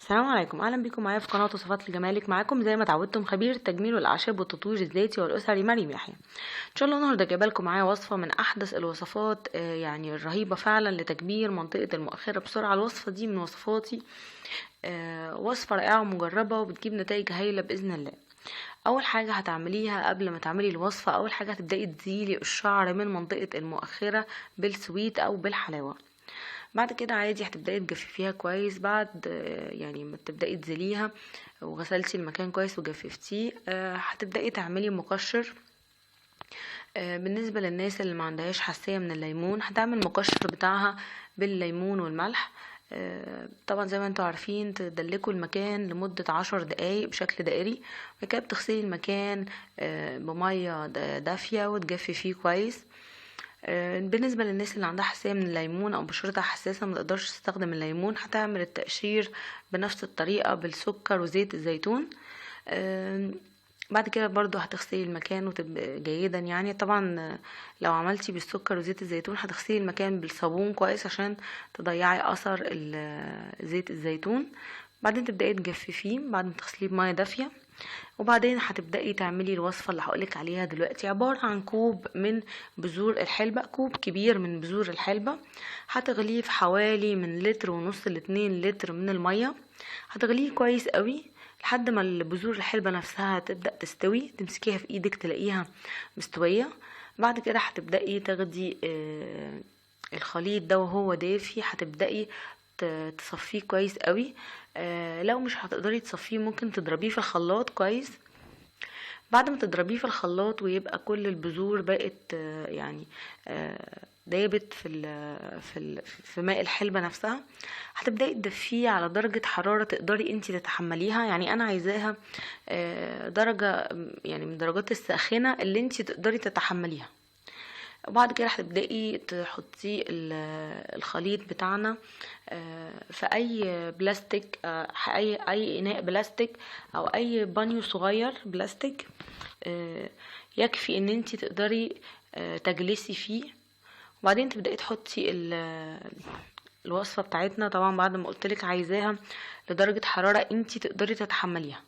السلام عليكم، اهلا بكم معايا في قناه وصفات لجمالك. معاكم زي ما اتعودتم خبير التجميل والاعشاب والتطوير الذاتي والاسري مريم يحيى. ان شاء الله النهارده جايبه لكم معايا وصفه من احدث الوصفات يعني الرهيبه فعلا لتكبير منطقه المؤخره بسرعه. الوصفه دي من وصفاتي، وصفه رائعه ومجربه وبتجيب نتائج هايله باذن الله. اول حاجه هتعمليها قبل ما تعملي الوصفه، اول حاجه هتبداي تزيلي الشعر من منطقه المؤخره بالسويت او بالحلاوه. بعد كده عادي هتبداي تجففيها كويس. بعد يعني ما تبداي تزيليها وغسلتي المكان كويس وجففتيه، هتبداي تعملي مقشر. بالنسبه للناس اللي ما عندهاش حساسيه من الليمون هتعمل مقشر بتاعها بالليمون والملح. طبعا زي ما انتوا عارفين تدلكوا المكان لمدة 10 دقايق بشكل دائري، وبعد كده بتغسلي المكان بمية دافية وتجففيه كويس. بالنسبة للناس اللي عندها حساسية من الليمون او بشرتها حساسة ما تقدرش تستخدم الليمون، هتعمل التقشير بنفس الطريقة بالسكر وزيت الزيتون. بعد كده برضو هتغسلي المكان وتبقى جيدا. يعني طبعا لو عملتي بالسكر وزيت الزيتون هتغسلي المكان بالصابون كويس عشان تضيعي اثر زيت الزيتون. بعدين تبداي تجففيه بعد ما تغسليه بميه دافيه. وبعدين هتبداي تعملي الوصفه اللي هقولك عليها دلوقتي. عباره عن كوب من بذور الحلبة، كوب كبير من بذور الحلبة. هتغليه في حوالي من لتر ونص لاتنين لتر من الميه. هتغليه كويس قوي لحد ما البذور الحلبة نفسها تبدأ تستوي، تمسكيها في ايدك تلاقيها مستوية. بعد كده هتبدأي تاخدي الخليط ده وهو دافي، هتبدأي تصفيه كويس قوي. لو مش هتقدري تصفيه ممكن تضربيه في الخلاط كويس. بعد ما تضربيه في الخلاط ويبقى كل البذور بقت يعني دابت في ماء الحلبة نفسها، هتبداي تدفيه على درجة حرارة تقدري انتي تتحمليها. يعني انا عايزاها درجة يعني من درجات الساخنة اللي انتي تقدري تتحمليها. وبعد كده هتبداي تحطي الخليط بتاعنا في اي بلاستيك، اي اناء بلاستيك او اي بانيو صغير بلاستيك. يكفي ان انتي تقدري تجلسي فيه. وبعدين تبداي تحطي الوصفه بتاعتنا. طبعا بعد ما قلتلك عايزاها لدرجه حراره انتي تقدري تتحمليها.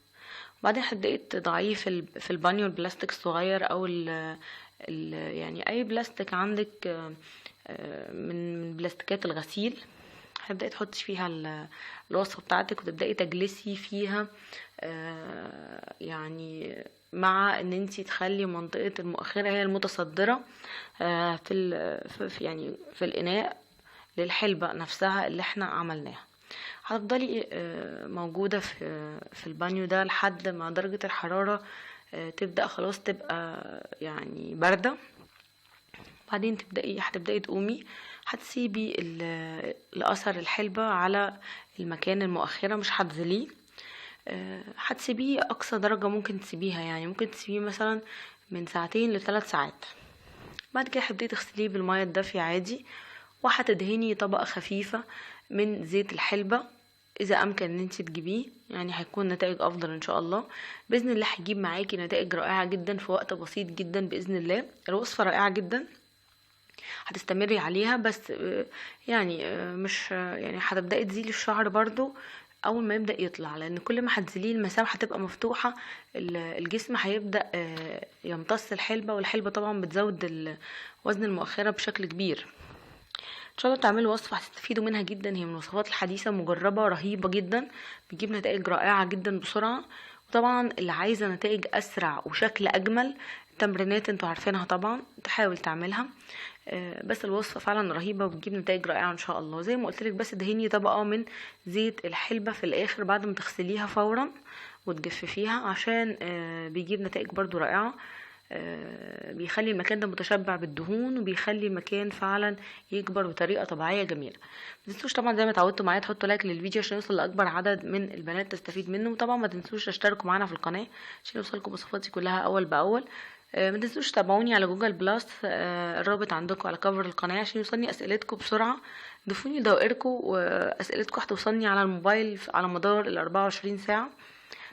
وبعدين هتبداي تضعيه في البانيو البلاستيك الصغير او يعني اي بلاستيك عندك من بلاستيكات الغسيل. هتبداي تحطي فيها الوصفه بتاعتك وتبداي تجلسي فيها. يعني مع ان انتي تخلي منطقه المؤخره هي المتصدره يعني في الاناء للحلبة نفسها اللي احنا عملناها. هتفضلي موجودة في البانيو ده لحد ما درجة الحرارة تبدأ خلاص تبقى يعني باردة. بعدين هتبدأي تقومي، هتسيبي الأثر الحلبة على المكان المؤخرة، مش هتزليه. هتسيبيه أقصى درجة ممكن تسيبيها، يعني ممكن تسيبيه مثلا من ساعتين ل3 ساعات. بعد كده هتبدأي تغسليه بالمية الدافية عادي، وهتدهني طبقة خفيفة من زيت الحلبة اذا امكن ان انت تجيبيه، يعني هيكون نتائج افضل ان شاء الله. باذن الله هيجيب معاكي نتائج رائعة جدا في وقت بسيط جدا باذن الله. الوصفة رائعة جدا هتستمري عليها، بس يعني مش يعني هتبدأي تزيلي الشعر برضو اول ما يبدأ يطلع، لان كل ما هتزيليه المسام هتبقى مفتوحة، الجسم هيبدأ يمتص الحلبة، والحلبة طبعا بتزود وزن المؤخرة بشكل كبير. ان شاء الله تعملوا وصفة هتستفيدوا منها جدا. هي من الوصفات الحديثة مجربة رهيبة جدا، بتجيب نتائج رائعة جدا بسرعة. وطبعا اللي عايزة نتائج اسرع وشكل اجمل، تمرينات انتوا عارفينها طبعا تحاول تعملها. بس الوصفة فعلا رهيبة وبتجيب نتائج رائعة ان شاء الله. زي ما قلتلك بس دهني طبقة من زيت الحلبة في الاخر بعد ما تغسليها فورا وتجففيها، عشان بيجيب نتائج برضو رائعة. بيخلي المكان ده متشبع بالدهون، وبيخلي المكان فعلا يكبر بطريقه طبيعيه جميله. ما تنسوش طبعا زي ما اتعودتوا معايا تحطوا لايك للفيديو عشان يوصل لاكبر عدد من البنات تستفيد منه. وطبعا ما تنسوش تشتركوا معانا في القناه عشان يوصلكم وصفاتي كلها اول باول. ما تنسوش تتابعوني على جوجل بلس، الرابط عندكم على كفر القناه عشان يوصلني اسئلتكم بسرعه. ضيفوني دوائركم واسئلتكم هتوصلني على الموبايل على مدار ال 24 ساعه.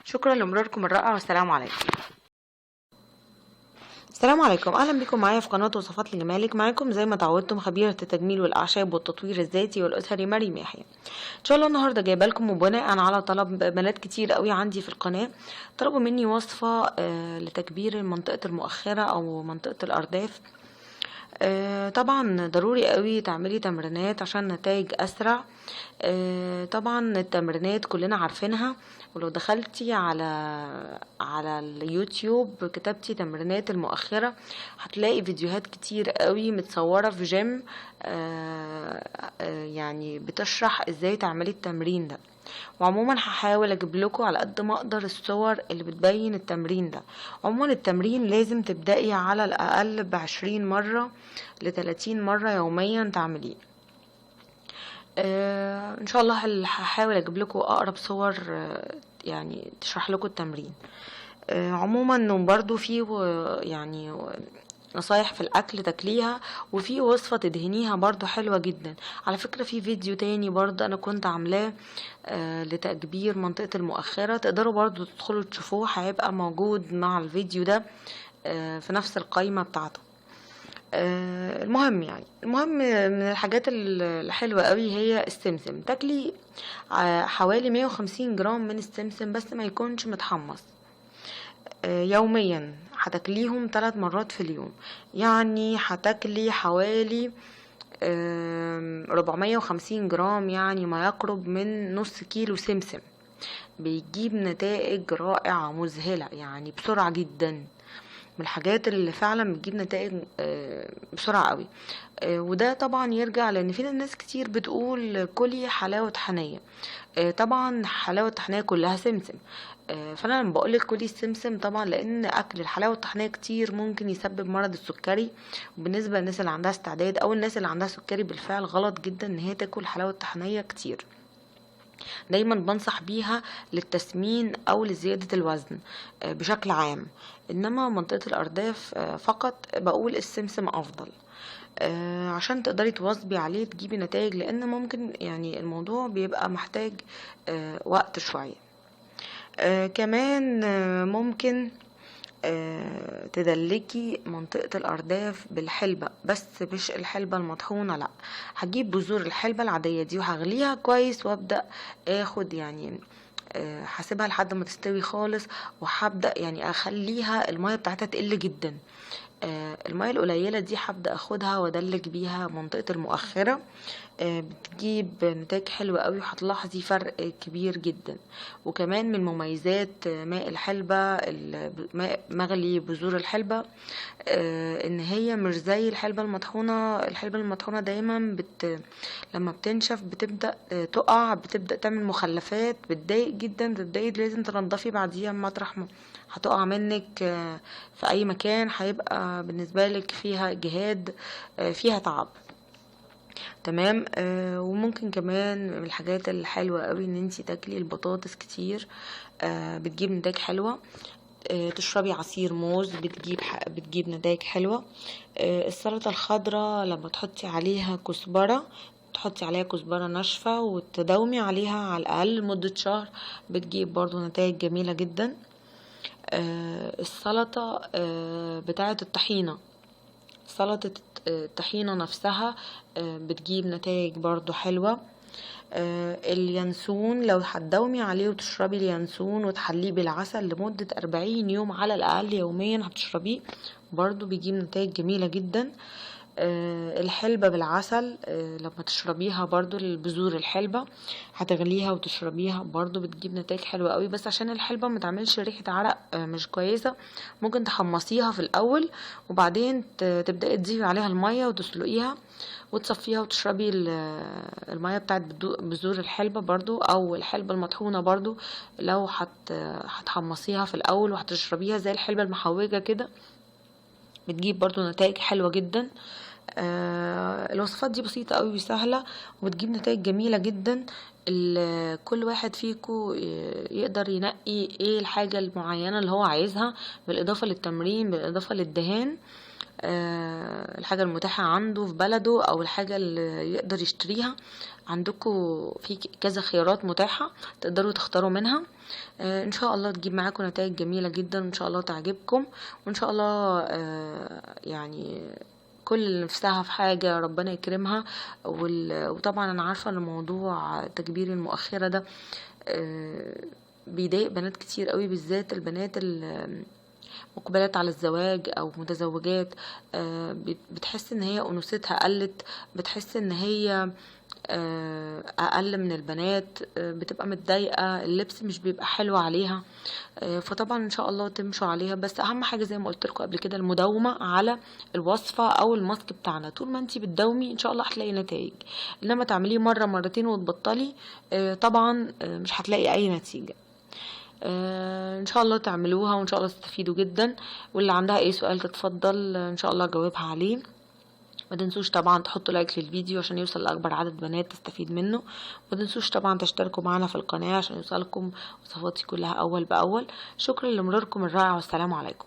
شكرا لمراركم الرائع والسلام عليكم. السلام عليكم، اهلا بكم معايا في قناه وصفات لجمالك. معاكم زي ما تعودتم خبيره التجميل والاعشاب والتطوير الذاتي والاسري مريم يحيى. ان شاء الله النهارده جايبه لكم وبناء على طلب بنات كتير قوي عندي في القناه، طلبوا مني وصفه لتكبير منطقه المؤخره او منطقه الارداف. طبعا ضروري قوي تعملي تمرينات عشان نتائج اسرع. طبعا التمرينات كلنا عارفينها، ولو دخلتي على اليوتيوب كتبتي تمرينات المؤخرة هتلاقي فيديوهات كتير قوي متصورة في جيم، يعني بتشرح ازاي تعملي التمرين ده. وعموما هحاول اجيب لكم على قد ما اقدر الصور اللي بتبين التمرين ده. عموما التمرين لازم تبدأي على الاقل ب20 مرة ل30 مرة يوميا تعمليه. ان شاء الله هحاول اجيب لكم اقرب صور يعني تشرح لكم التمرين. عموما برضو في يعني نصايح في الاكل تاكليها، وفي وصفة تدهنيها برضو حلوة جدا. على فكرة في فيديو تاني برضو انا كنت عاملاه لتكبير منطقة المؤخرة، تقدروا برضو تدخلوا تشوفوه، هيبقى موجود مع الفيديو ده في نفس القائمة بتاعته. المهم من الحاجات الحلوة قوي هي السمسم. تاكلي حوالي 150 جرام من السمسم، بس ما يكونش متحمص. يوميا هتاكليهم 3 مرات في اليوم، يعني هتاكلي حوالي 450 جرام، يعني ما يقرب من نص كيلو سمسم. بيجيب نتائج رائعة مذهلة، يعني بسرعة جدا، من الحاجات اللي فعلا بتجيب نتائج بسرعة قوي. وده طبعا يرجع لان في ناس كتير بتقول كلي حلاوة طحينية. طبعا حلاوة طحينية كلها سمسم. فانا لما بقولك كلي السمسم طبعا لان اكل الحلاوة الطحينية كتير ممكن يسبب مرض السكري. وبالنسبة للناس اللي عندها استعداد او الناس اللي عندها سكري بالفعل غلط جدا ان هي تاكل حلاوة طحينية كتير. دايما بنصح بيها للتسمين او لزيادة الوزن بشكل عام، انما منطقة الارداف فقط بقول السمسم افضل عشان تقدري تواظبي عليه تجيبي نتائج، لان ممكن يعني الموضوع بيبقى محتاج وقت شوية. كمان ممكن تدلكي منطقة الارداف بالحلبة، بس مش الحلبة المطحونة، لا، هجيب بذور الحلبة العادية دي وهغليها كويس وابدأ اخد يعني هسيبها لحد ما تستوي خالص، وهبدأ يعني اخليها المية بتاعتها تقل جدا. المية القليلة دي هبدأ اخدها وادلك بيها منطقة المؤخرة. بتجيب نتائج حلوة قوي، وهتلاحظي فرق كبير جدا. وكمان من مميزات ماء الحلبة ماء مغلي بذور الحلبة ان هي مش زي الحلبة المطحونة. الحلبة المطحونة دايما لما بتنشف بتبدأ تقع، بتبدأ تعمل مخلفات، بتضايق جدا، بتبدأي لازم تنضفي بعديها مطرح ما هتقع منك في اي مكان، هيبقى بالنسبة لك فيها جهاد، فيها تعب. تمام. وممكن كمان من الحاجات الحلوة قوي ان انتي تاكلي البطاطس كتير، بتجيب نتائج حلوة. تشربي عصير موز بتجيب نتائج حلوة. السلطة الخضراء لما تحطي عليها كزبرة، تحطي عليها كزبرة ناشفة وتداومي عليها على الأقل لمدة شهر، بتجيب برضو نتائج جميلة جدا. السلطة بتاعة الطحينة، سلطة الطحينة نفسها بتجيب نتائج برضو حلوة. اليانسون لو هتداومي عليه وتشربي اليانسون وتحليه بالعسل لمدة 40 يوم على الأقل يوميا هتشربيه، برضو بيجيب نتائج جميلة جدا. الحلبة بالعسل لما تشربيها برضو البذور الحلبة هتغليها وتشربيها برضو بتجيب نتائج حلوة قوي. بس عشان الحلبة متعملش ريحة عرق مش كويسة، ممكن تحمصيها في الأول وبعدين تبدأي تضيفي عليها المية وتسلقيها وتصفيها وتشربي المية بتاعت بذور الحلبة برضو، او الحلبة المطحونة برضو لو هتحمصيها في الاول وهتشربيها زي الحلبة المحوجة كده، بتجيب برضو نتائج حلوة جدا. الوصفات دي بسيطة قوي وسهلة وبتجيب نتائج جميلة جدا. كل واحد فيكو يقدر ينقي ايه الحاجة المعينة اللي هو عايزها، بالاضافة للتمرين بالاضافة للدهان. الحاجة المتاحة عنده في بلده او الحاجة اللي يقدر يشتريها. عندكم في كذا خيارات متاحة تقدروا تختاروا منها. ان شاء الله تجيب معاكم نتائج جميلة جدا، وان شاء الله تعجبكم، وان شاء الله يعني كل اللي نفسها في حاجة ربنا يكرمها. وطبعا انا عارفة ان موضوع تكبير المؤخرة ده بيضايق بنات كتير قوي، بالذات البنات مقبلات على الزواج او متزوجات. بتحس ان هي انوثتها قلت، بتحس ان هي اقل من البنات، بتبقى متضايقه، اللبس مش بيبقى حلو عليها. فطبعا ان شاء الله تمشوا عليها، بس اهم حاجه زي ما قلت لكم قبل كده المداومه على الوصفه او الماسك بتاعنا. طول ما انتي بتداومي ان شاء الله هتلاقي نتائج، انما تعمليه مره مرتين وتبطلي طبعا مش هتلاقي اي نتيجه. ان شاء الله تعملوها، وان شاء الله تستفيدوا جدا. واللي عندها اي سؤال تتفضل ان شاء الله اجاوبها عليه. ما تنسوش طبعا تحطوا لايك للفيديو عشان يوصل لاكبر عدد بنات تستفيد منه. ما تنسوش طبعا تشتركوا معنا في القناه عشان يوصلكم وصفاتي كلها اول باول. شكرا لمروركم الرائع، والسلام عليكم.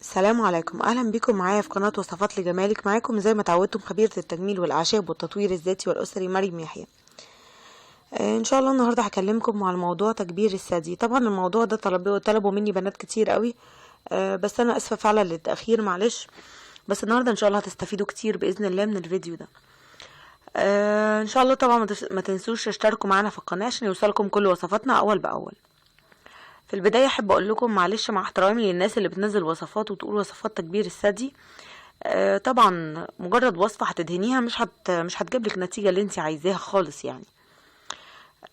السلام عليكم، اهلا بكم معايا في قناه وصفات لجمالك. معاكم زي ما تعودتم خبيره التجميل والاعشاب والتطوير الذاتي والاسري مريم يحيى. ان شاء الله النهارده هكلمكم عن موضوع تكبير الثدي. طبعا الموضوع ده طلبوا مني بنات كتير قوي، بس انا اسفه فعلا للتاخير، معلش. بس النهارده ان شاء الله هتستفيدوا كتير باذن الله من الفيديو ده. ان شاء الله طبعا ما تنسوش تشتركوا معنا في القناه عشان يوصلكم كل وصفاتنا اول باول. في البدايه احب اقول لكم معلش مع احترامي للناس اللي بتنزل وصفات وتقول وصفات تكبير الثدي. طبعا مجرد وصفه هتدهنيها مش هتجيب لك النتيجه اللي انت عايزاها خالص يعني.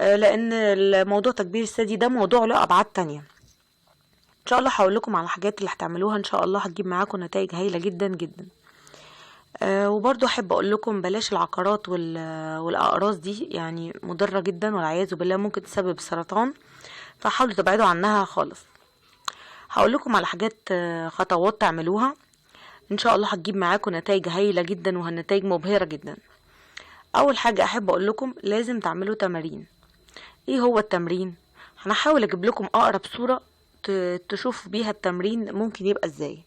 لان الموضوع تكبير الثدي ده موضوع له ابعاد تانية. ان شاء الله هقول لكم على الحاجات اللي هتعملوها ان شاء الله هتجيب معاكم نتائج هايله جدا جدا. وبرضو احب اقول لكم بلاش العقارات والاقراص دي، يعني مضره جدا والعياذ بالله ممكن تسبب سرطان، فحاولوا تبعدوا عنها خالص. هقول لكم على حاجات خطوات تعملوها ان شاء الله هتجيب معاكم نتائج هايله جدا وهالنتائج مبهره جدا. اول حاجه احب اقول لكم لازم تعملوا تمارين. ايه هو التمرين؟ انا هحاول اجيب لكم اقرب صوره تشوفوا بيها التمرين ممكن يبقى ازاي،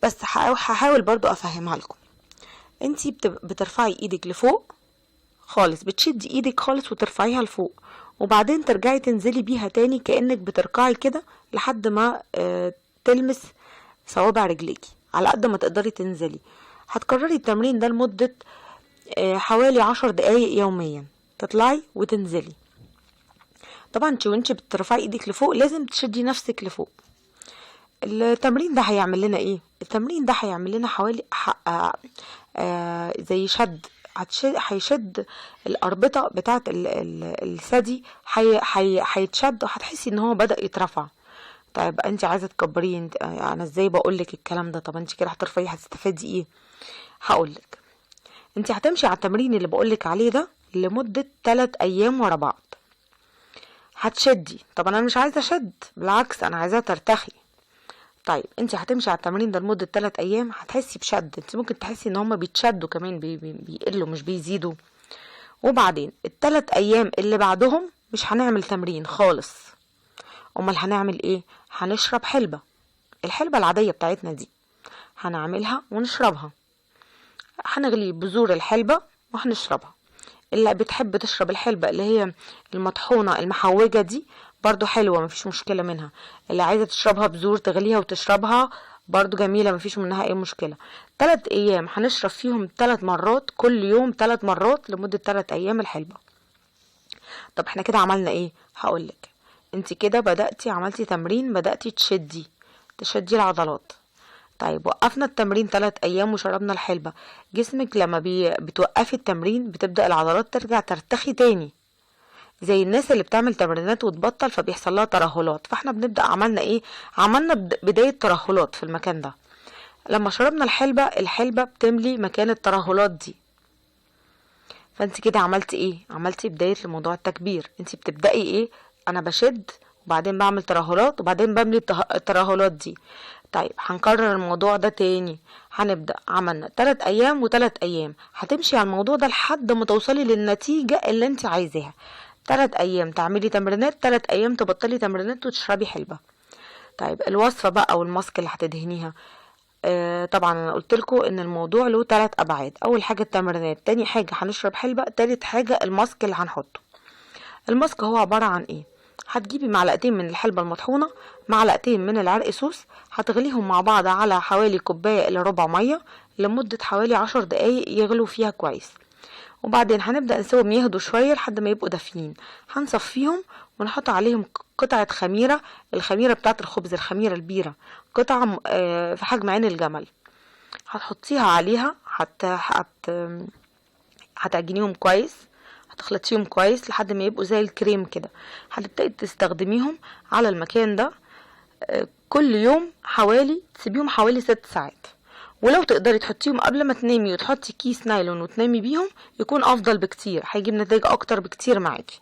بس هحاول برضو افهمها لكم. انتي بترفعي ايدك لفوق خالص، بتشدي ايدك خالص وترفعيها لفوق، وبعدين ترجعي تنزلي بيها تاني كأنك بتركعي كده لحد ما تلمس صوابع رجليكي على قد ما تقدري تنزلي. هتكرري التمرين ده لمدة حوالي 10 دقايق يوميا، تطلعي وتنزلي. طبعا انت وانت بترفعي ايدك لفوق لازم تشدي نفسك لفوق. التمرين ده هيعمل لنا ايه؟ التمرين ده هيعمل لنا حوالي زي شد، هيشد الاربطه بتاعه الثدي، هيتشد وهتحسي ان هو بدأ يترفع. طيب انت عايزه تكبريه، انا ازاي بقول لك الكلام ده؟ طب انت كده هترفعيه هتستفادي ايه؟ هقول لك. انت هتمشي على التمرين اللي بقول لك عليه ده لمده 3 ايام ورا بعض. هتشدي، طب انا مش عايزه اشد، بالعكس انا عايزاها ترتخي. طيب انت هتمشي على التمرين ده لمده 3 ايام، هتحسي بشد. انت ممكن تحسي ان هما بيتشدوا كمان، بيقلوا مش بيزيدوا. وبعدين ال3 ايام اللي بعدهم مش هنعمل تمرين خالص. امال هنعمل ايه؟ هنشرب حلبة، الحلبة العادية بتاعتنا دي هنعملها ونشربها. هنغلي بذور الحلبة وهنشربها. اللي بتحب تشرب الحلبة اللي هي المطحونة المحوجة دي برضو حلوة، مفيش مشكلة منها. اللي عايزة تشربها بذور تغليها وتشربها برضو جميلة، مفيش منها اي مشكلة. 3 ايام هنشرب فيهم 3 مرات كل يوم، 3 مرات لمدة 3 ايام الحلبة. طب احنا كده عملنا ايه؟ هقولك. انت كده بدأتي عملتي تمرين، بدأتي تشدي العضلات. طيب وقفنا التمرين 3 ايام وشربنا الحلبة. جسمك لما بتوقفي التمرين بتبدأ العضلات ترجع ترتخي تاني، زي الناس اللي بتعمل تمرينات وتبطل فبيحصل لها ترهلات. فاحنا بنبدأ عملنا ايه؟ عملنا بداية ترهلات في المكان ده. لما شربنا الحلبة بتملي مكان الترهلات دي. فانت كده عملتي ايه؟ عملتي بداية لموضوع التكبير. انت بتبدأي ايه؟ انا بشد وبعدين بعمل ترهلات وبعدين بملي الترهلات دي. طيب هنكرر الموضوع ده تاني. هنبدأ عملنا 3 ايام و3 ايام، هتمشي على الموضوع ده لحد ما توصلي للنتيجة اللي انت عايزاها. 3 ايام تعملي تمرينات، 3 ايام تبطلي تمرينات وتشربي حلبة. طيب الوصفة بقى والماسك اللي هتدهنيها، طبعا انا قلت لكم ان الموضوع له 3 ابعاد. اول حاجه التمرينات، تاني حاجه هنشرب حلبة، تالت حاجه الماسك اللي هنحطه. الماسك هو عباره عن ايه؟ هتجيبي معلقتين من الحلبة المطحونة، معلقتين من العرق سوس، هتغليهم مع بعض على حوالي كوباية إلى ربع مية لمدة حوالي 10 دقايق يغلوا فيها كويس. وبعدين هنبدأ نسيبهم يهدوا شوية لحد ما يبقوا دافيين. هنصفيهم ونحط عليهم قطعة خميرة، الخميرة بتاعة الخبز، الخميرة البيرة، قطعة في حجم عين الجمل. هتحطيها عليها، هتعجنيهم كويس، هتخلطيهم كويس لحد ما يبقوا زي الكريم كده. هتبدأي تستخدميهم على المكان ده كل يوم، تسيبيهم حوالي 6 ساعات. ولو تقدري تحطيهم قبل ما تنامي وتحطي كيس نايلون وتنامي بيهم يكون افضل بكتير، هيجيب نتائج اكتر بكتير معاكي.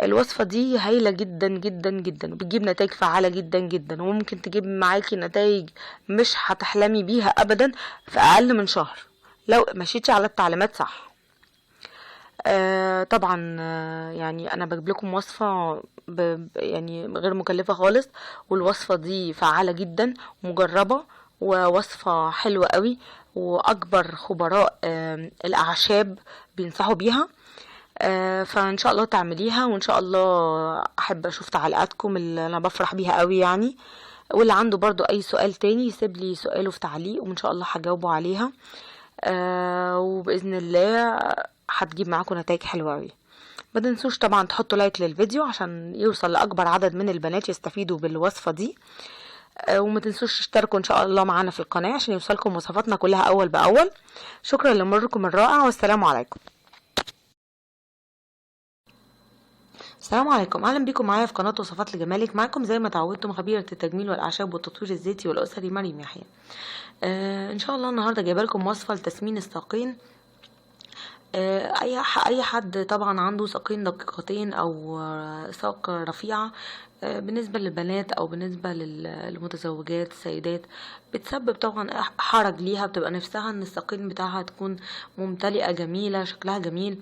الوصفة دي هايلة جدا جدا جدا، وبتجيب نتائج فعالة جدا جدا، وممكن تجيب معاكي نتائج مش هتحلمي بيها ابدا في اقل من شهر لو مشيتي على التعليمات صح. طبعا يعني انا بجيب لكم وصفة يعني غير مكلفة خالص، والوصفة دي فعالة جدا مجربة، ووصفة حلوة قوي، واكبر خبراء الاعشاب بينصحوا بيها. فان شاء الله تعمليها، وان شاء الله احب اشوف تعليقاتكم اللي انا بفرح بيها قوي يعني. واللي عنده برضو اي سؤال تاني يسيب لي سؤاله في تعليق، وان شاء الله هجاوبه عليها. وباذن الله هتجيب معاكم نتائج حلوه قوي. ما تنسوش طبعا تحطوا لايك للفيديو عشان يوصل لاكبر عدد من البنات يستفيدوا بالوصفه دي. وما تنسوش تشتركوا ان شاء الله معانا في القناه عشان يوصلكم وصفاتنا كلها اول باول. شكرا لمركم الرائع، والسلام عليكم. السلام عليكم، اهلا بيكم معايا في قناه وصفات لجمالك. معاكم زي ما تعودتم خبيره التجميل والاعشاب والتطوير الذاتي والاسري مريم يحيى. ان شاء الله النهارده جايبه لكم وصفه لتسمين الساقين. اي حد طبعا عنده ساقين دقيقتين او ساق رفيعه، بالنسبه للبنات او بالنسبه للمتزوجات السيدات، بتسبب طبعا حرج ليها، بتبقى نفسها ان الساقين بتاعها تكون ممتلئه جميله، شكلها جميل.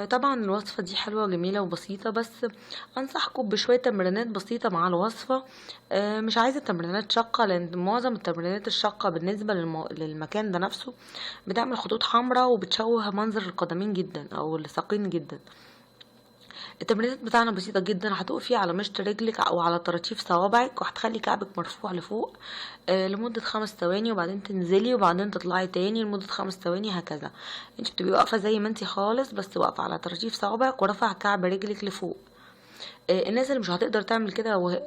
طبعا الوصفة دي حلوة جميلة وبسيطة، بس انصحكم بشوية تمرينات بسيطة مع الوصفة. مش عايزة تمرينات شاقة، لان معظم التمرينات الشاقة بالنسبة للمكان ده نفسه بتعمل خطوط حمراء وبتشوه منظر القدمين جدا او الساقين جدا. التمرينات بتاعنا بسيطة جدا، هتقفي على مشط رجلك او على طراطيف صوابعك، وهتخلي كعبك مرفوع لفوق لمدة 5 ثواني، وبعدين تنزلي وبعدين تطلعي تاني لمدة 5 ثواني، هكذا. انت بتبقي واقفة زي ما انت خالص، بس واقفة على طراطيف صوابعك ورفع كعب رجلك لفوق. الناس اللي مش هتقدر تعمل كده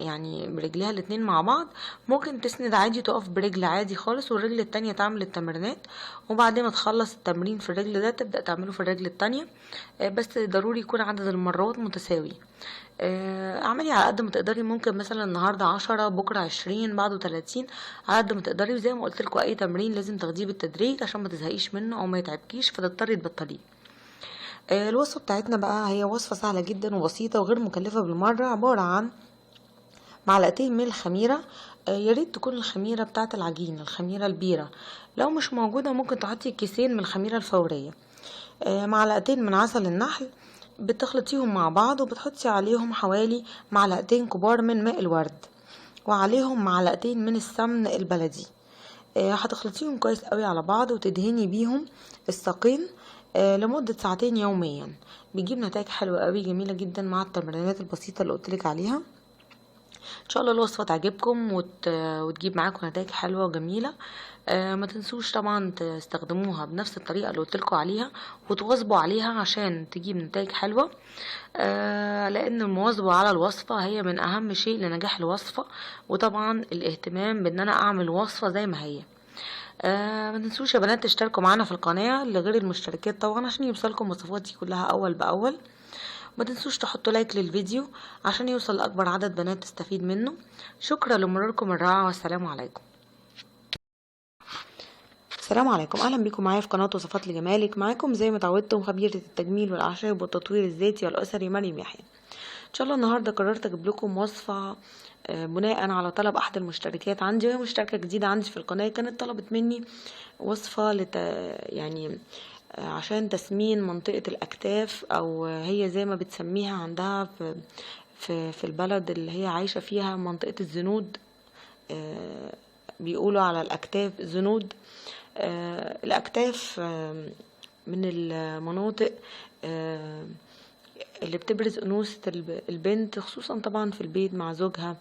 يعني برجليها الاتنين مع بعض، ممكن تسند عادي، تقف برجل عادي خالص والرجل التانية تعمل التمرينات، وبعدين ما تخلص التمرين في الرجل ده تبدأ تعمله في الرجل التانية. بس ضروري يكون عدد المرات متساوي. اعملي على قد ما تقدري، ممكن مثلا النهاردة 10، بكرة 20، بعده 30، على قد ما تقدري. وزي ما قلتلكوا اي تمرين لازم تاخديه بالتدريج عشان ما تزهقيش منه او ما يتعبكيش فتضطري تبطليه. الوصفة بتاعتنا بقى هي وصفة سهلة جدا وبسيطة وغير مكلفة بالمرة، عبارة عن معلقتين من الخميرة. ياريت تكون الخميرة بتاعة العجين، الخميرة البيرة. لو مش موجودة ممكن تحطي كيسين من الخميرة الفورية. معلقتين من عسل النحل، بتخلطيهم مع بعض وبتحطي عليهم حوالي معلقتين كبار من ماء الورد، وعليهم معلقتين من السمن البلدي. هتخلطيهم كويس قوي على بعض وتدهني بيهم الساقين لمدة 2 ساعات يوميا. بيجيب نتائج حلوة قوي جميلة جدا مع التمرينات البسيطة اللي قلتلك عليها. ان شاء الله الوصفة تعجبكم وتجيب معاكم نتائج حلوة وجميلة. ما تنسوش طبعا تستخدموها بنفس الطريقة اللي قلتلكوا عليها، وتواظبوا عليها عشان تجيب نتائج حلوة. لان المواظبة على الوصفة هي من اهم شيء لنجاح الوصفة، وطبعا الاهتمام بان انا اعمل وصفة زي ما هي. ما تنسوش يا بنات تشتركوا معانا في القناة لغير المشتركات طبعا عشان يوصلكم وصفاتي كلها اول باول. ما تنسوش تحطوا لايك للفيديو عشان يوصل لاكبر عدد بنات تستفيد منه. شكرا لمروركم الرائع، والسلام عليكم. السلام عليكم، اهلا بيكم معايا في قناه وصفات لجمالك. معاكم زي ما تعودتم خبيره التجميل والاعشاب والتطوير الذاتي والاسري مريم يحيى. ان شاء الله النهارده قررت اجيب لكم وصفه بناء على طلب احد المشتركات عندي، وهي مشتركه جديده عندي في القناه، كانت طلبت مني وصفه يعني عشان تسمين منطقه الاكتاف، او هي زي ما بتسميها عندها في البلد اللي هي عايشة فيها، منطقة الزنود. بيقولوا على الأكتاف زنود. الأكتاف من المناطق اللي بتبرز أنوثة البنت، خصوصا طبعا في البيت مع زوجها.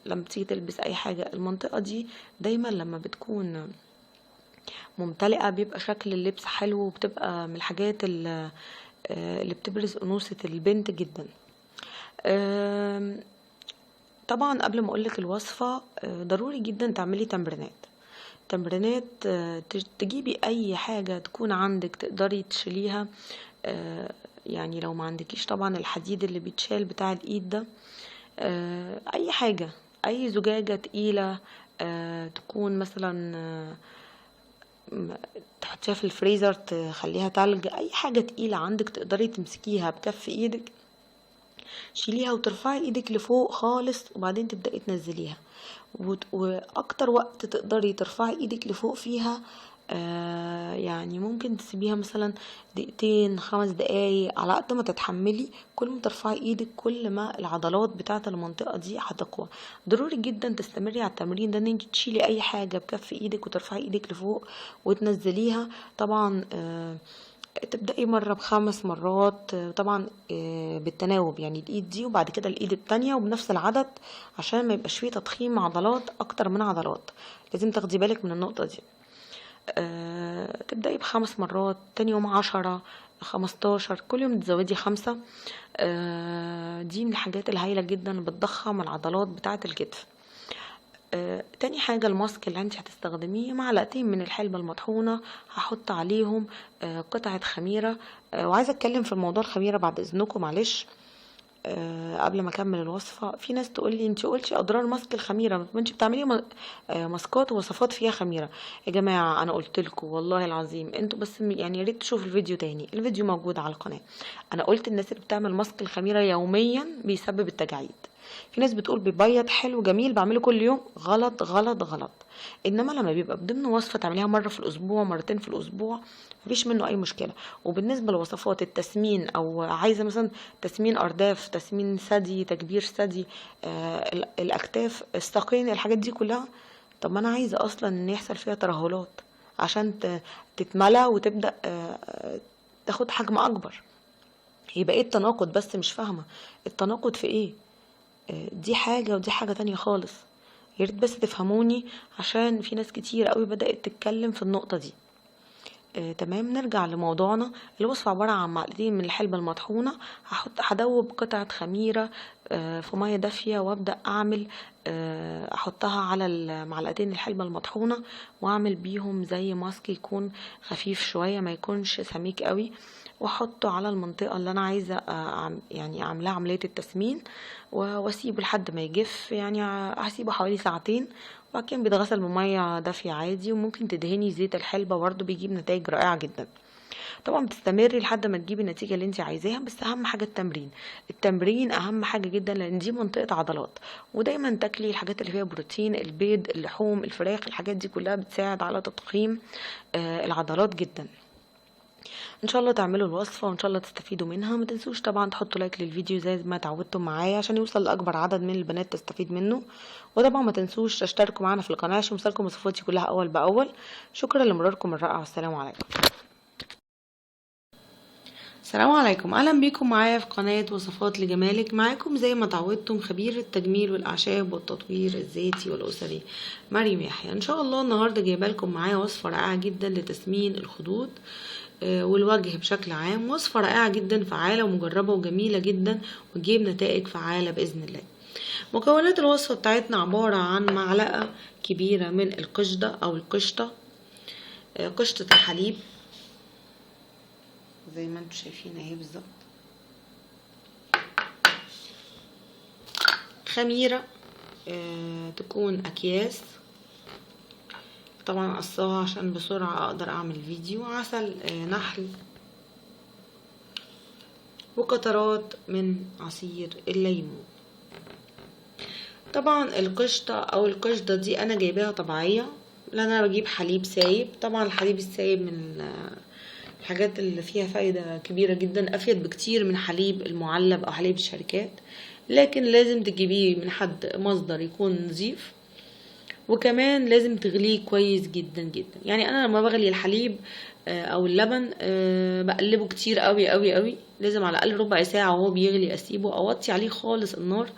لما بتيجي تلبس أي حاجة، المنطقة دي دايما لما بتكون ممتلئة بيبقى شكل اللبس حلو، وبتبقى من الحاجات اللي بتبرز أنوثة البنت جدا. طبعا قبل ما اقولك الوصفة، ضروري جدا تعملي تمرينات. تجيبي اي حاجة تكون عندك تقدري تشيليها. يعني لو ما عندكيش طبعا الحديد اللي بيتشال بتاع الايد ده، اي حاجة، اي زجاجة تقيلة تكون مثلا تحطيها في الفريزر، تخليها تلج، اي حاجة تقيلة عندك تقدري تمسكيها بكف ايدك، شيليها وترفعي ايدك لفوق خالص، وبعدين تبدأي تنزليها. واكتر وقت تقدري ترفعي ايدك لفوق فيها، يعني ممكن تسيبيها مثلا دقيقتين 5 دقايق على قد ما تتحملي. كل ما ترفعي ايدك كل ما العضلات بتاعه المنطقه دي هتقوى. ضروري جدا تستمري على التمرين ده، ان انت تشيلي اي حاجه بكف ايدك وترفعي ايدك لفوق وتنزليها. طبعا تبدأي مرة ب5 مرات، طبعا بالتناوب، يعني الايد دي وبعد كده الايد التانية وبنفس العدد، عشان ما يبقاش فيه تضخيم عضلات اكتر من عضلات. لازم تاخدي بالك من النقطة دي. تبدأي ب5 مرات، تاني يوم 10 15، كل يوم تزودي 5. دي من الحاجات الهايلة جدا اللي بتضخم العضلات بتاعة الكتف. تاني حاجة الماسك اللي انت هتستخدميه، معلقتين من الحلبة المطحونة، هحط عليهم قطعة خميرة. وعايزة اتكلم في الموضوع الخميرة بعد اذنكم، معلش قبل ما اكمل الوصفة. في ناس تقول لي انت قلتي اضرار ماسك الخميرة، انت بتعملي ماسكات ووصفات فيها خميرة. يا جماعة انا قلت لكم والله العظيم، انتوا بس يعني يا ريت تشوفوا الفيديو تاني، الفيديو موجود على القناة. انا قلت الناس اللي بتعمل ماسك الخميرة يوميا بيسبب التجاعيد. في ناس بتقول بيبيض حلو جميل بعمله كل يوم، غلط غلط غلط. انما لما بيبقى ضمن وصفه تعمليها مره في الاسبوع، مرتين في الاسبوع، مفيش منه اي مشكله. وبالنسبه لوصفات التسمين، او عايزه مثلا تسمين ارداف، تسمين ثدي، تكبير ثدي، الاكتاف، الساقين، الحاجات دي كلها، طب ما انا عايزه اصلا ان يحصل فيها ترهلات عشان تتملى وتبدا تاخد حجم اكبر. يبقى ايه التناقض؟ بس مش فاهمه التناقض في ايه. دي حاجة ودي حاجة تانية خالص. ياريت بس تفهموني، عشان في ناس كتير قوي بدأت تتكلم في النقطة دي. تمام، نرجع لموضوعنا. الوصفة عبارة عن معلقتين من الحلبة المطحونة، هدوب قطعة خميرة في مية دافية، وابدأ اعمل احطها على المعلقتين الحلبة المطحونة، واعمل بيهم زي ماسك يكون خفيف شوية، ما يكونش سميك قوي، واحطه على المنطقة اللي انا عايزة يعني اعملها عملية التسمين، واسيبه لحد ما يجف. يعني هسيبه حوالي ساعتين، وبعد كده بيتغسل بمية دافية عادي. وممكن تدهني زيت الحلبة برضو، بيجيب نتائج رائعة جدا. طبعا بتستمري لحد ما تجيبي النتيجة اللي انت عايزاها، بس اهم حاجة التمرين اهم حاجة جدا، لان دي منطقة عضلات. ودايما تاكلي الحاجات اللي فيها بروتين، البيض، اللحوم، الفراخ، الحاجات دي كلها بتساعد على تضخيم العضلات جدا. ان شاء الله تعملوا الوصفة وان شاء الله تستفيدوا منها. ما تنسوش طبعا تحطوا لايك للفيديو زي ما تعودتم معايا، عشان يوصل لاكبر عدد من البنات تستفيد منه. وطبعا ما تنسوش تشتركوا معنا في القناة عشان يوصلكم وصفاتي كلها اول باول. شكرا لمراركم الرائع، والسلام عليكم. السلام عليكم، اهلا بيكم معايا في قناة وصفات لجمالك. معاكم زي ما تعودتم خبير التجميل والاعشاب والتطوير الذاتي والاسري، مريم يحيى. ان شاء الله النهارده جايبه لكم معايا وصفة رائعة جدا لتسمين الخدود والوجه بشكل عام. وصفة رائعة جدا، فعالة ومجربة وجميلة جدا، وتجيب نتائج فعالة بإذن الله. مكونات الوصفة بتاعتنا عبارة عن معلقة كبيرة من القشدة أو القشطة، قشطة الحليب زي ما انتم شايفين اهي بالظبط، خميرة تكون أكياس، طبعا قصاها عشان بسرعة اقدر اعمل فيديو، عسل نحل، وقطرات من عصير الليمون. طبعا القشطة او القشطة دي انا جايباها طبيعية، لان انا بجيب حليب سايب. طبعا الحليب السايب من الحاجات اللي فيها فايدة كبيرة جدا، افيد بكتير من حليب المعلب او حليب الشركات، لكن لازم تجيبيه من حد مصدر يكون نظيف، وكمان لازم تغليه كويس جدا جدا. يعني انا لما بغلي الحليب او اللبن بقلبه كتير قوي قوي قوي، لازم على الاقل ربع ساعة وهو بيغلي اسيبه، اوطي عليه خالص النار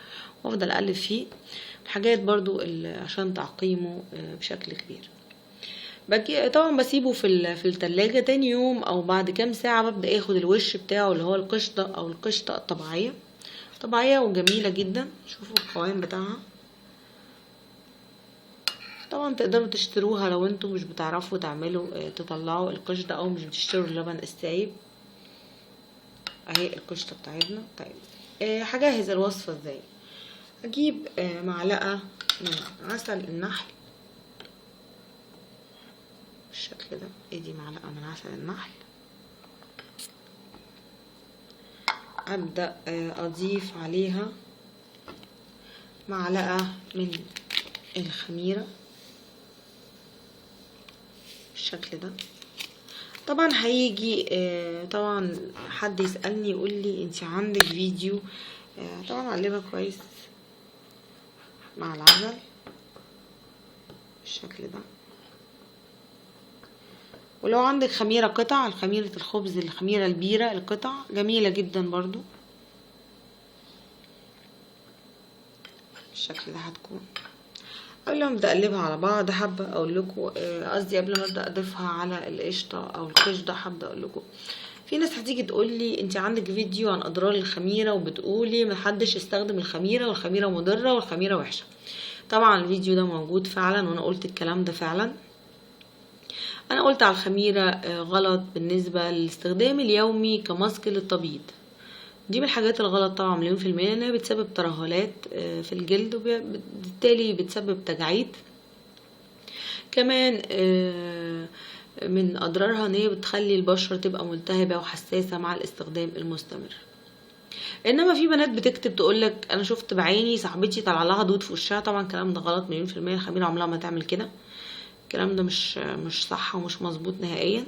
وافضل اقلب فيه. الحاجات برضو عشان تعقيمه بشكل كبير. باجي طبعا بسيبه في التلاجة. تاني يوم او بعد كام ساعة ببدأ اخد الوش بتاعه اللي هو القشطة او القشطة الطبيعية، طبيعية وجميلة جدا. شوفوا القوام بتاعها. طبعا تقدروا تشتروها لو انتوا مش بتعرفوا تعملوا تطلعوا القشطة او مش بتشتروا اللبن السايب. اهي القشطة بتاعتنا. طيب هجهز الوصفة ازاي؟ اجيب معلقة من عسل النحل بالشكل ده. ادي معلقة من عسل النحل. ابدأ اضيف عليها معلقة من الخميرة بالشكل ده. طبعا هيجي طبعا حد يسألني يقول لي انت عندك فيديو، طبعا اقلبها كويس مع العسل بالشكل ده. ولو عندك خميرة قطع، خميرة الخبز، الخميرة البيرة القطع جميلة جدا برضو بالشكل ده هتكون. قبل ما ابدا اقلبها على بعض حابه اقول لكم، قصدي قبل ما ابدا اضيفها على القشطه او القشطه، حابه اقول لكم في ناس هتيجي تقول لي انت عندك فيديو عن اضرار الخميره وبتقولي محدش يستخدم الخميره والخميره مضره والخميره وحشه. طبعا الفيديو ده موجود فعلا وانا قلت الكلام ده فعلا. انا قلت على الخميره غلط بالنسبه للاستخدام اليومي كماسك للتبييض. دي من الحاجات الغلط طبعا مليون في المية، انها بتسبب ترهلات في الجلد وبالتالي بتسبب تجاعيد. كمان من اضرارها ان هي بتخلي البشرة تبقى ملتهبة وحساسة مع الاستخدام المستمر. انما في بنات بتكتب تقولك انا شفت بعيني صاحبتي طلع لها دود في وشها. طبعا الكلام ده غلط مليون في المية. الخميرة عمرها ما تعمل كده. الكلام ده مش صح ومش مظبوط نهائيا.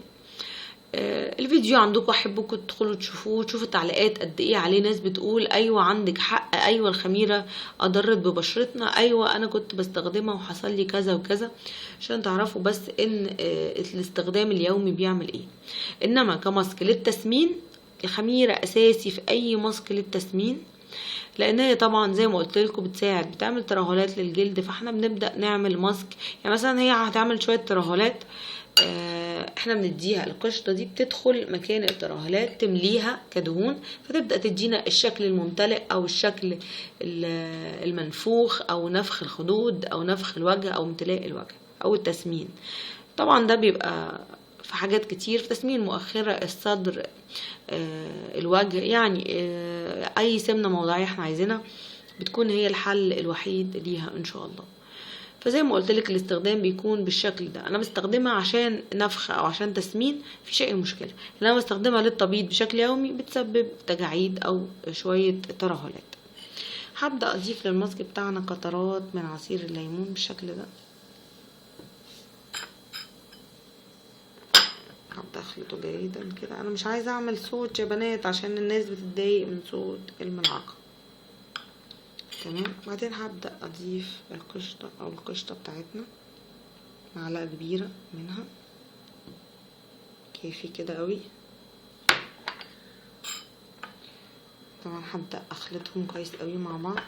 الفيديو عندكم احبكم تدخلوا تشوفوه، تشوفوا التعليقات قد ايه عليه. ناس بتقول ايوه عندك حق، ايوه الخميره اضرت ببشرتنا، ايوه انا كنت بستخدمها وحصل لي كذا وكذا، عشان تعرفوا بس ان الاستخدام اليومي بيعمل ايه. انما كماسك للتسمين، الخميره اساسي في اي ماسك للتسمين، لان هي طبعا زي ما قلت لكم بتساعد، بتعمل ترهلات للجلد. فاحنا بنبدا نعمل ماسك، يعني مثلا هي هتعمل شويه ترهلات، احنا بنديها القشطة دي بتدخل مكان الترهلات تمليها كدهون، فتبدأ تدينا الشكل الممتلئ او الشكل المنفوخ او نفخ الخدود او نفخ الوجه او امتلاء الوجه او التسمين. طبعا ده بيبقى في حاجات كتير، في تسمين مؤخرة الصدر، الوجه، يعني اي سمنة موضعية احنا عايزينها بتكون هي الحل الوحيد ليها ان شاء الله. فزي ما قلت لك الاستخدام بيكون بالشكل ده. انا بستخدمها عشان نفخ او عشان تسمين مفيش اي مشكله، لما بستخدمها للتبييض بشكل يومي بتسبب تجاعيد او شويه ترهلات. هبدا اضيف للماسك بتاعنا قطرات من عصير الليمون بالشكل ده. هبدا اخلطه جيدا كده. انا مش عايزه اعمل صوت يا بنات عشان الناس بتتضايق من صوت الملعقه. تمام. بعدين هبدأ اضيف القشطة او القشطة بتاعتنا، معلقة كبيرة منها كافي كده قوي. طبعا هبدأ اخلطهم كويس قوي مع بعض.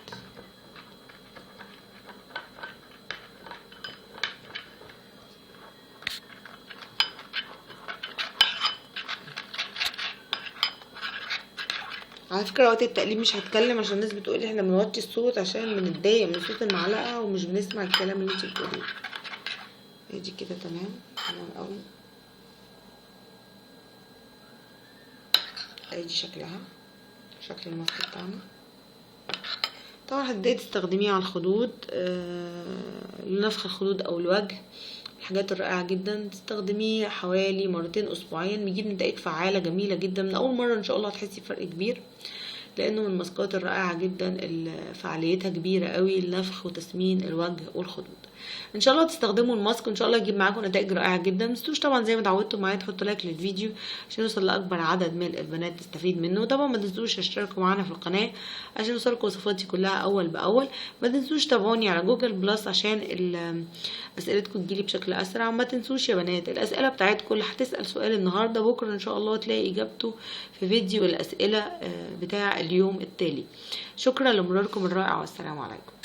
على فكرة وقت التقليب مش هتكلم عشان الناس بتقولي احنا بنوطي الصوت عشان بنتضايق من صوت المعلقة ومش بنسمع الكلام اللي انت بتقوليه. ادي كده تمام قوي. ادي شكلها، شكل الماسك بتاعنا. طبعا هتبدأي تستخدميه على الخدود، لنفخ الخدود او الوجه، الحاجات الرائعة جدا. تستخدميه حوالي مرتين اسبوعيا بيجيب نتائج فعالة جميلة جدا. من اول مرة ان شاء الله هتحسي بفرق كبير، لانه من الماسكات الرائعة جدا اللي فعاليتها كبيرة قوي لنفخ وتسمين الوجه والخدود. ان شاء الله تستخدموا الماسك وان شاء الله يجيب معاكم نتائج رائعه جدا. متنسوش طبعا زي ما اتعودتوا معايا تحطوا لايك للفيديو عشان يوصل لاكبر عدد من البنات تستفيد منه. طبعا ما تنسوش تشتركوا معانا في القناه عشان يوصلكم وصفاتي كلها اول باول. ما تنسوش تابعوني على جوجل بلس عشان اسئلتكم تجيلي بشكل اسرع. ما تنسوش يا بنات الاسئله بتاعتكم اللي هتسال سؤال النهارده بكره ان شاء الله تلاقي اجابته في فيديو الاسئله بتاع اليوم التالي. شكرا لمروركم الرائع والسلام عليكم.